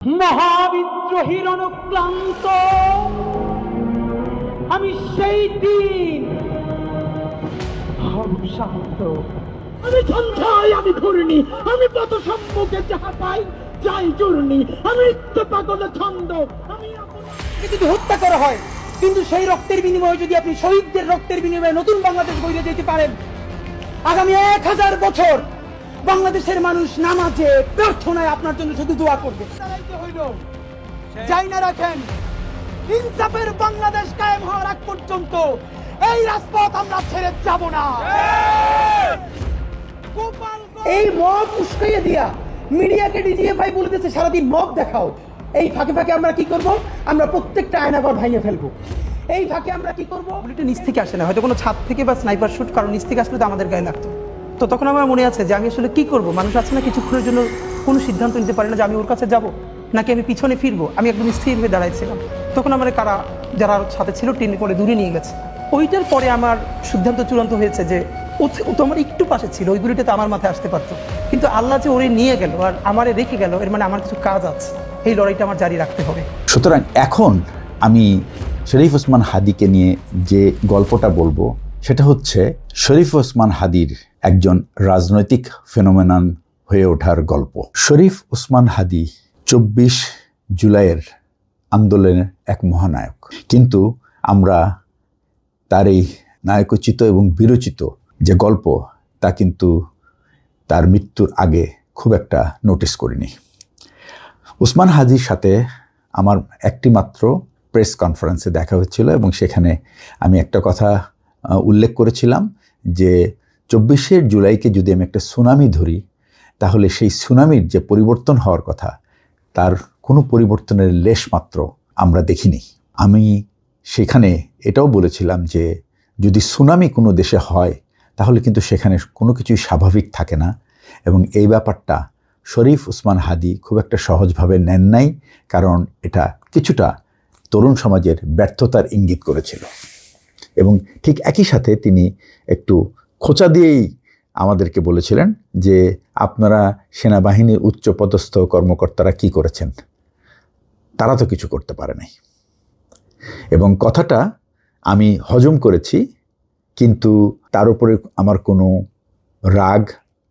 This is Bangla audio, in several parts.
মহাবিদ্রোহীর অনুক্লান্ত আমি সেই দিন শান্ত, আমি সন্ধ্যায় আমি ঘূর্ণি, আমি পথ সম্মুখে যাহা পাই যাই চূর্ণি, আমি নিত্য পাগল ছন্দ। আমি যদি হত্যা করা হয়, কিন্তু সেই রক্তের বিনিময়ে যদি আপনি শহীদদের রক্তের বিনিময়ে নতুন বাংলাদেশ গড়ে যেতে পারেন, আগামী 1000 বছর বাংলাদেশের মানুষ নামাজে প্রার্থনায় আপনার জন্য শুধু দোয়া করবে। যাই না রাখেন, ইনসাফের বাংলাদেশ কায়েম হওয়ার আগ পর্যন্ত এই রাজপথ আমরা ছেড়ে যাব না। এই মব উস্কাইয়ে দিয়া মিডিয়াকে ডিজিএফআই বলে দিচ্ছে সারাদিন মব দেখাও। এই ফাঁকে ফাঁকে আমরা কি করব? আমরা প্রত্যেকটা আয়নাঘর ভেঙে ফেলবো। এই ফাঁকে আমরা কি করব? বুলেটটা নিচ থেকে আসে না, হয়তো কোনো ছাদ থেকে বা স্নাইপার শুট, কারণ নিচ থেকে আসলে তো আমাদের গায়ে লাগতো। তো তখন আমার মনে আছে যে আমি আসলে কি করব। মানুষ আছে না কিছুক্ষণের জন্য কোনো সিদ্ধান্ত নিতে পারে না যে আমি ওর কাছে যাব নাকি আমি পিছনে ফিরবো। আমি একদম স্থির হয়ে দাঁড়াইছিলাম। তখন আমার কারা যারা সাথে ছিল টেনে করে দূরে নিয়ে গেছে। ওইটার পরে আমার সিদ্ধান্ত চূড়ান্ত হয়েছে যে ও তো আমার একটু পাশে ছিল, ওই গুলিটা তো আমার মাথায় আসতে পারতো, কিন্তু আল্লাহ যে ওরে নিয়ে গেল আর আমারে রেখে গেল, এর মানে আমার কিছু কাজ আছে, এই লড়াইটা আমার জারি রাখতে হবে। সুতরাং এখন আমি শরীফ ওসমান হাদিকে নিয়ে যে গল্পটা বলবো সেটা হচ্ছে শরীফ ওসমান হাদির একজন রাজনৈতিক ফেনোমেনন হয়ে ওঠার গল্প। শরীফ ওসমান হাদি 24 জুলাইয়ের আন্দোলনের এক মহানায়ক, কিন্তু আমরা তার এই নায়কোচিত এবং বিরচিত যে গল্প তা কিন্তু তার মৃত্যুর আগে খুব একটা নোটিস করিনি। ওসমান হাদির সাথে আমার একটি মাত্র প্রেস কনফারেন্সে দেখা হচ্ছিল এবং সেখানে আমি একটা কথা উল্লেখ করেছিলাম যে 24শে জুলাইকে যদি আমি একটা সুনামি ধরি, তাহলে সেই সুনামির যে পরিবর্তন হওয়ার কথা তার কোনো পরিবর্তনের লেশ মাত্র আমরা দেখিনি। আমি সেখানে এটাও বলেছিলাম যে যদি সুনামি কোনো দেশে হয় তাহলে কিন্তু সেখানে কোনো কিছুই স্বাভাবিক থাকে না, এবং এই ব্যাপারটা শরীফ ওসমান হাদি খুব একটা সহজভাবে নেন নাই, কারণ এটা কিছুটা তরুণ সমাজের ব্যর্থতার ইঙ্গিত করেছিল। এবং ঠিক একই সাথে তিনি একটু খোঁচা দিয়েই আমাদেরকে বলেছিলেন যে আপনারা সেনাবাহিনীর উচ্চপদস্থ কর্মকর্তারা কি করেছেন, তারা তো কিছু করতে পারে নাই। এবং কথাটা আমি হজম করেছি, কিন্তু তার উপরে আমার কোনো রাগ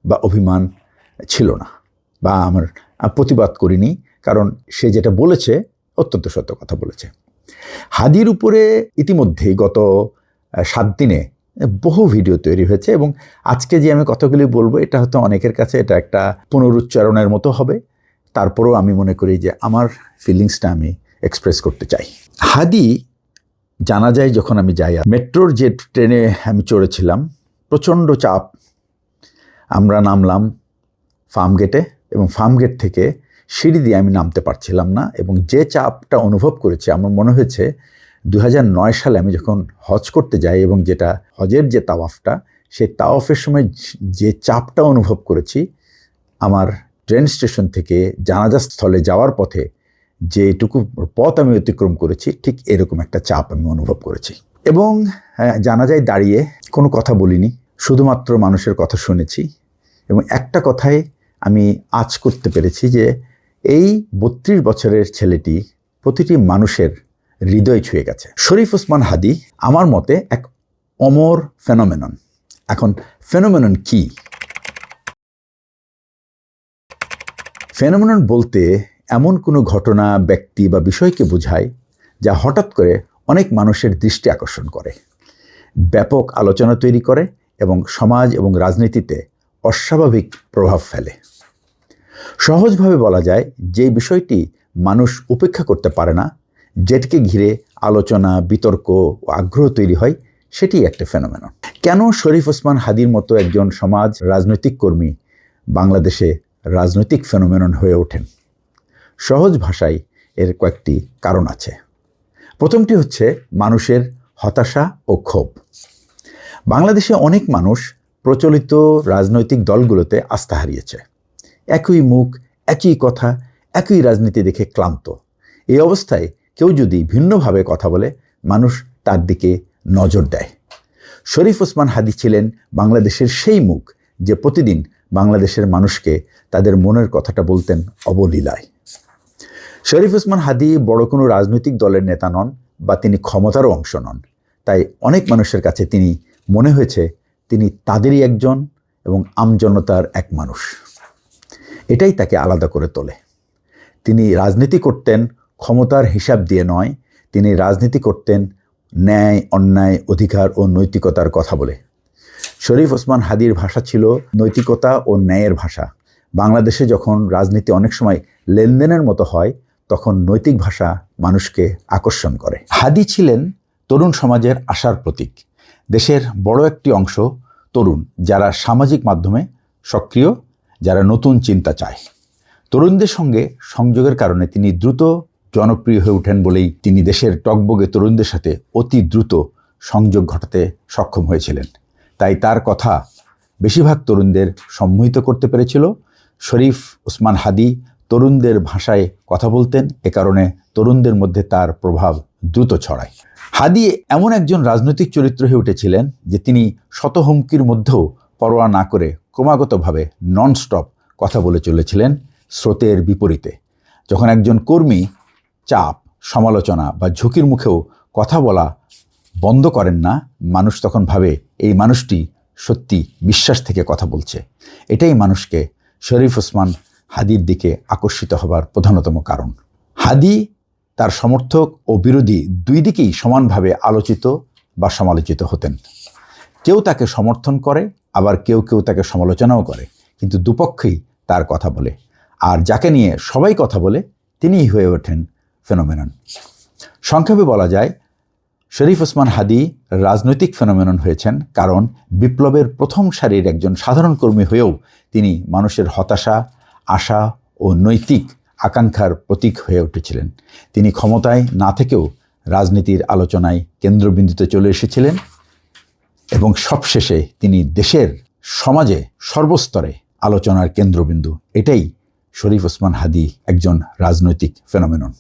বা অভিমান ছিল না, বা আমার প্রতিবাদ করিনি, কারণ সে যেটা বলেছে অত্যন্ত সত্য কথা বলেছে। হাদির উপরে ইতিমধ্যেই গত 7 দিনে বহু ভিডিও তৈরি হয়েছে, এবং আজকে যে আমি কথাগুলি বলবো এটা হয়তো অনেকের কাছে এটা একটা পুনরুচ্চারণের মতো হবে, তারপরেও আমি মনে করি যে আমার ফিলিংসটা আমি এক্সপ্রেস করতে চাই। হাদি জানা যায় যখন আমি যাই, মেট্রোর যে ট্রেনে আমি চড়েছিলাম, প্রচণ্ড চাপ। আমরা নামলাম ফার্মগেটে, এবং ফার্মগেট থেকে সিঁড়ি দিয়ে আমি নামতে পারছিলাম না, এবং যে চাপটা অনুভব করেছি আমার মনে হয়েছে 2009 সালে আমি যখন হজ করতে যাই এবং যেটা হজের যে তাওয়াফটা, সেই তাওয়াফের সময় যে চাপটা অনুভব করেছি, আমার ট্রেন স্টেশন থেকে জানাজা স্থলে যাওয়ার পথে যেটুকু পথ আমি অতিক্রম করেছি, ঠিক এরকম একটা চাপ আমি অনুভব করেছি। এবং জানাজায় দাঁড়িয়ে কোনো কথা বলিনি, শুধুমাত্র মানুষের কথা শুনেছি, এবং একটা কথাই আমি আঁচ করতে পেরেছি যে এই 32 বছরের ছেলেটি প্রতিটি মানুষের হৃদয় ছুঁয়ে গেছে। শরীফ ওসমান হাদি আমার মতে এক অমর ফেনোমেনন। এখন ফেনোমেনন কি? ফেনোমেনন বলতে এমন কোনো ঘটনা, ব্যক্তি বা বিষয়কে বোঝায় যা হঠাৎ করে অনেক মানুষের দৃষ্টি আকর্ষণ করে, ব্যাপক আলোচনা তৈরি করে এবং সমাজ এবং রাজনীতিতে অস্বাভাবিক প্রভাব ফেলে। সহজভাবে বলা যায়, যে বিষয়টি মানুষ উপেক্ষা করতে পারে না, যেটিকে ঘিরে আলোচনা, বিতর্ক ও আগ্রহ তৈরি হয়, সেটি একটা ফেনোমেনন। কেন শরীফ ওসমান হাদির মতো একজন সমাজ রাজনৈতিক কর্মী বাংলাদেশে রাজনৈতিক ফেনোমেনন হয়ে ওঠেন? সহজ ভাষায় এর কয়েকটি কারণ আছে। প্রথমটি হচ্ছে মানুষের হতাশা ও ক্ষোভ। বাংলাদেশে অনেক মানুষ প্রচলিত রাজনৈতিক দলগুলোতে আস্থা হারিয়েছে। একই মুখ, একই কথা, একই রাজনীতি দেখে ক্লান্ত। এই অবস্থায় কেউ যদি ভিন্নভাবে কথা বলে, মানুষ তার দিকে নজর দেয়। শরীফ ওসমান হাদি ছিলেন বাংলাদেশের সেই মুখ যে প্রতিদিন বাংলাদেশের মানুষকে তাদের মনের কথাটা বলতেন অবলীলায়। শরীফ ওসমান হাদী বড় কোনো রাজনৈতিক দলের নেতা নন বা তিনি ক্ষমতারও অংশ নন। তাই অনেক মানুষের কাছে তিনি মনে হয়েছে তিনি তাদেরই একজন এবং আমজনতার এক মানুষ। এটাই তাকে আলাদা করে তোলে। তিনি রাজনীতি করতেন ক্ষমতার হিসাব দিয়ে নয়, তিনি রাজনীতি করতেন ন্যায়, অন্যায়, অধিকার ও নৈতিকতার কথা বলে। শরীফ ওসমান হাদীর ভাষা ছিল নৈতিকতা ও ন্যায়ের ভাষা। বাংলাদেশে যখন রাজনীতি অনেক সময় লেনদেনের মতো হয়, তখন নৈতিক ভাষা মানুষকে আকর্ষণ করে। হাদী ছিলেন তরুণ সমাজের আশার প্রতীক। দেশের বড় একটি অংশ তরুণ, যারা সামাজিক মাধ্যমে সক্রিয়, যারা নতুন চিন্তা চায়। তরুণদের সঙ্গে সংযোগের কারণে তিনি দ্রুত জনপ্রিয় হয়ে ওঠেন বলেই তিনি দেশের টগবগে তরুণদের সাথে অতি দ্রুত সংযোগ ঘটাতে সক্ষম হয়েছিলেন। তাই তার কথা বেশিরভাগ তরুণদের সম্মোহিত করতে পেরেছিল। শরীফ ওসমান হাদী তরুণদের ভাষায় কথা বলতেন, এ কারণে তরুণদের মধ্যে তার প্রভাব দ্রুত ছড়ায়। হাদী এমন একজন রাজনৈতিক চরিত্র হয়ে উঠেছিলেন যে তিনি শত হুমকির মধ্যেও পরোয়া না করে ক্রমাগতভাবে ননস্টপ কথা বলে চলেছিলেন স্রোতের বিপরীতে। যখন একজন কর্মী চাপ, সমালোচনা বা ঝুঁকির মুখেও কথা বলা বন্ধ করেন না, মানুষ তখন ভাবে এই মানুষটি সত্যি বিশ্বাস থেকে কথা বলছে। এটাই মানুষকে শরীফ ওসমান হাদীর দিকে আকর্ষিত হবার প্রধানতম কারণ। হাদী তার সমর্থক ও বিরোধী দুই দিকেই সমানভাবে আলোচিত বা সমালোচিত হতেন। কেউ তাকে সমর্থন করে, আবার কেউ কেউ তাকে সমালোচনাও করে, কিন্তু দুপক্ষেই তার কথা বলে। আর যাকে নিয়ে সবাই কথা বলে তিনিই হয়ে ওঠেন ফেনোমেনন। সংক্ষেপে বলা যায়, শরীফ ওসমান হাদী রাজনৈতিক ফেনোমেনন হয়েছেন কারণ বিপ্লবের প্রথম সারির একজন সাধারণ কর্মী হয়েও তিনি মানুষের হতাশা, আশা ও নৈতিক আকাঙ্ক্ষার প্রতীক হয়ে উঠেছিলেন। তিনি ক্ষমতায় না থেকেও রাজনীতির আলোচনায় কেন্দ্রবিন্দুতে চলে এসেছিলেন এবং সবশেষে তিনি দেশের সমাজে সর্বস্তরে আলোচনার কেন্দ্রবিন্দু। এটাই শরীফ ওসমান হাদী একজন রাজনৈতিক ফেনোমেনন।